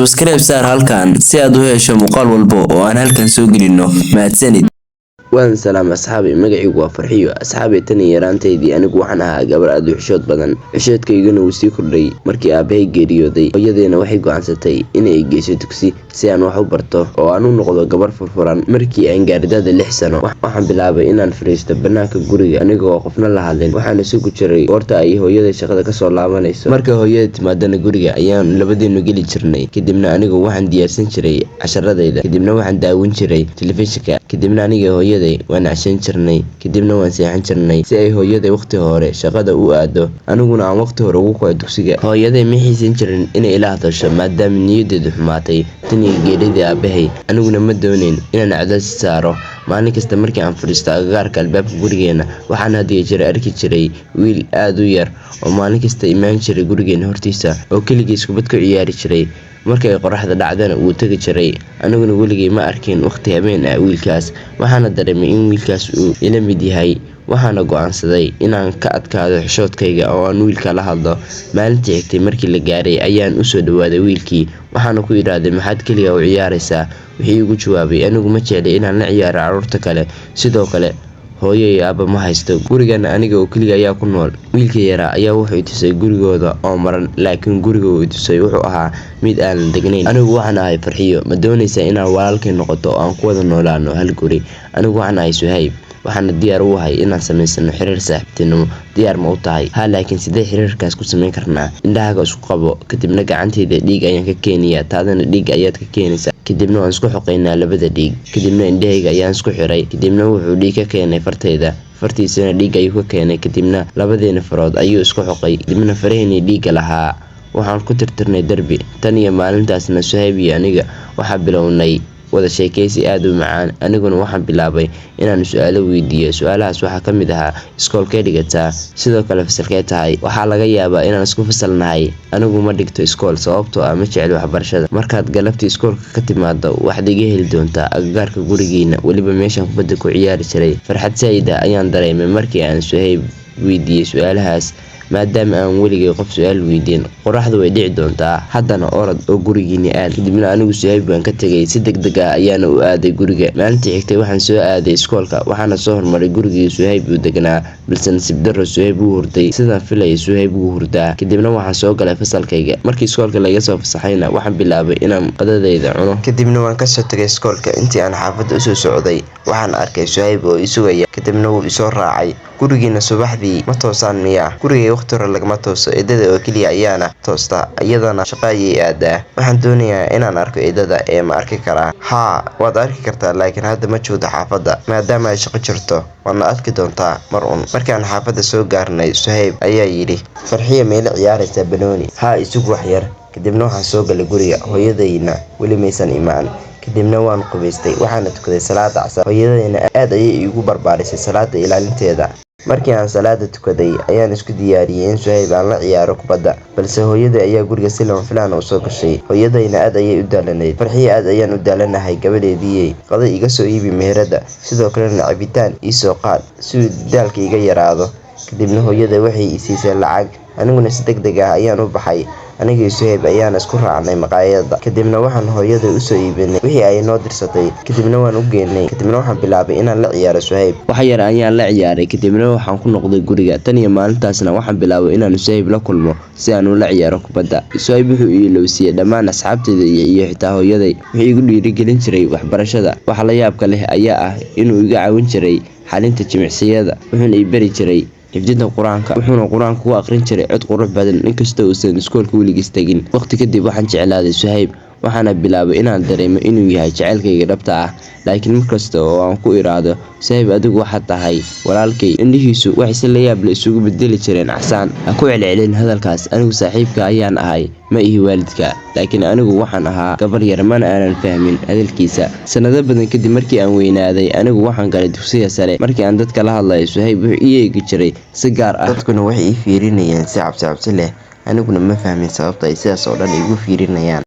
Subscribe saar halkan si aad u hesho muuqaal walba oo aan halkan soo gelino. Mahadsanid. waan salaam asxaabi magacaygu waa Farxiyo asxaabi tan yaraanteedii anigu waxaan ahaa gabar aad u xishood badan xishoodkayguna wuu sii kordhay markii aabahay geeriyooday hooyadeena waxay go'aansatay inay geyso dugsi si aan wax u barto oo aan u noqdo gabar furfuran markii aan gaardada 6 sano waxaan bilaabay inaan fariisto banaanka guriga anigoo qofna la hadlin waxaan isugu jiray goorta ay hooyaday shaqada ka soo laabanayso marka hooyada timaadana guriga ayaan labadeenu geli jirnay kadibna anigu waxaan diyaarsan jiray casharadayda kadibna waxaan daawin jiray telefishinka kadibna aniga hooyada waan cashan jirnay kadibna waan seexan jirnay si ay hooyaday waqti hore shaqada u aado aniguna aan waqti hore ugu kaco dugsiga hooyaday ma xiisan jirin inay ila hadasho maadaama niyadeedu xumaatay tan iyo geeridii aabahay aniguna ma doonayn inaan cadaadis saaro maalin kasta markii aan fadhiisto agagaarka albaabka gurigeena waxaan hadiya jiray arki jiray wiil aad u yar oo maalin kasta imaan jiray gurigeena hortiisa oo keligiis kubad ku ciyaari jiray markay qoraxda dhacdana uu tagi jiray aniguna weligay ma arkin waqti habeen ah wiilkaas waxaana dareemay in wiilkaas uu ila mid yahay waxaana go'aansaday inaan ka adkaado xishoodkayga oo aan wiilka la hadlo maalintii xigtay markii la gaaray ayaan u soo dhawaaday wiilkii waxaana ku yiraahday maxaad kaliya u ciyaaraysaa wixii igu jawaabay anigu ma jeclay inaan la ciyaaro carruurta kale sidoo kale hooyo iyo aabba ma haysto gurigana aniga oo kaliya ayaa ku nool wiilka yaraa ayaa wuxuu i tusay gurigooda oo maran laakiin guriga uu i tusay wuxuu ahaa mid aan degnayn anigu waxaan ahay Farxiyo ma doonaysaa inaan walaalkay noqoto oo aan ku wada noolaano hal guri anigu waxaan ahay Suhayb waxaana diyaar u ahay inaan sameysano xiriir saaxiibtinimo diyaar ma u tahay laakiin sidee xiriirkaas ku sameyn karnaa indhahaaga isku qabo kadibna gacantayda dhiig ayaan ka keenayaa taadana dhiig ayaad ka keenaysaa kadibna waan isku xoqaynaa labada dhiig kadibna indhahayga ayaan isku xiray kadibna wuxuu dhiig ka keenay fartayda fartiisana dhiig ayuu ka keenay kadibna labadeena farood ayuu isku xoqay kadibna faraheena dhiig lahaa waxaan ku tirtirnay darbi tan iyo maalintaasna Suhayb iyo aniga waxa bilownay wada sheekaysi aad u macaan aniguna waxaan bilaabay inaan su'aalo weydiiyo su'aalahaas waxa ka mid ahaa iskoolkee dhigataa sidoo kale fasalkee tahay waxa laga yaabaa inaan isku fasalnahay anigu ma dhigto iskool sababtoo ah ma jecel waxbarashada markaad galabtii iskoolka ka timaado waxaad iga heli doontaa agagaarka gurigeena waliba meeshaan kubadda ku ciyaari jiray farxad saayida ayaan dareemay markii aan Suhayb weydiiyay su'aalahaas maadaama aan weligay qof su'aal weydiin qoraxdu way dhici doontaa haddana orod oo gurigeena aad kadibna anigu Suhayb baan ka tagay si degdeg ah ayaana u aaday guriga maalintii xigtay waxaan soo aaday iskoolka waxaana soo hormaray gurigii Suhayb uu deganaa balse nasiib darro Suhayb uu hurday sidaan filay Suhayb uu hurdaa kadibna waxaan soo galay fasalkayga markii iskoolka laga soo fasaxayna waxaan bilaabay inaan qadadayda cuno kadibna waan ka soo tagay iskoolka intii aan xaafadda u soo socday waxaan arkay Suhayb oo isugaya kadibna wuu isoo raacay gurigeena subaxdii ma toosaan miyaa gurigay waqti hore lagama tooso eedada oo kaliya ayaana toosta iyadana shaqadii aadaa waxaan doonayaa inaan arko eedada ee ma arki karaa waad arki kartaa laakiin hadda ma joogto xaafadda maadaama ay shaqo jirto waana arki doontaa markaan xaafadda soo gaarnay Suhayb ayaa yidhi Farxiyo meela ciyaaraysaa banooni isugu wax yar kadibna waxaan soo galay guriga hooyadayna weli maysan imaan kadibna waan qubaystay waxaana tukaday salaada casar hooyadayna aad ayay igu barbaarisay salaada ilaalinteeda markii aan salaada tukaday ayaan isku diyaariyay in Suhayb aan la ciyaaro kubadda balse hooyaday ayaa guriga si lama filaan u soo gashay hooyadayna aad ayay u daalanayd Farxiyo aad ayaan u daalanahay gabadheedii qaday iga soo iibi meherada sidoo kalena cabitaan ii soo qaad si daalka iga yaraado kadibna hooyaday waxay i siisay lacag aniguna si degdeg ah ayaan u baxay aniga iyo Suhayb ayaan isku raacnay maqaayadda kadibna waxaan hooyaday u soo iibinay wixii ay noo dirsatay kadibna waan u geynay kadibna waxaan bilaabay inaan la ciyaaro Suhayb wax yar ayaan la ciyaaray kadibna waxaan ku noqday guriga tan iyo maalintaasna waxaan bilaabay inaan Suhayb la kulmo si aan ula ciyaaro kubadda Suhayb wuxuu ii ilowsiiyay dhammaan asxaabtayda iyo xitaa hooyaday wuxuu igu dhiirigelin jiray waxbarashada waxa la yaabka leh ayaa ah inuu iga caawin jiray xalinta jimicsiyada wuxuuna ii bari jiray xifdinta quraanka wuxuuna quraanka ku aqrin jiray cod qurux badan inkastoo uusan iskoolka weligiis tagin waqti kadib waxaan jeclaaday Suhayb waxaana bilaabay inaan dareemo inuu yahay jacaylkayga dhabta ah laakiin markasta oo aan ku iraado Suhayb adigu waxaad tahay walaalkay indhihiisu waxay si la yaab leh isugu bedeli jireen axsaan ha ku celcelin hadalkaas anigu saaxiibka ayaan ahay ma ihi waalidka laakiin anigu waxaan ahaa gabar yar mana aanan fahmin hadalkiisa sanado badan kadib markii aan weynaaday anigu waxaan galay dugsiga sare markii aan dadka la hadlayo Suhayb wuxuu ii eegi jiray si gaar ah dadkuna waxay ii fiirinayaan si cabsi leh aniguna ma fahmin sababta ay sidaas oo dhan igu fiirinayaan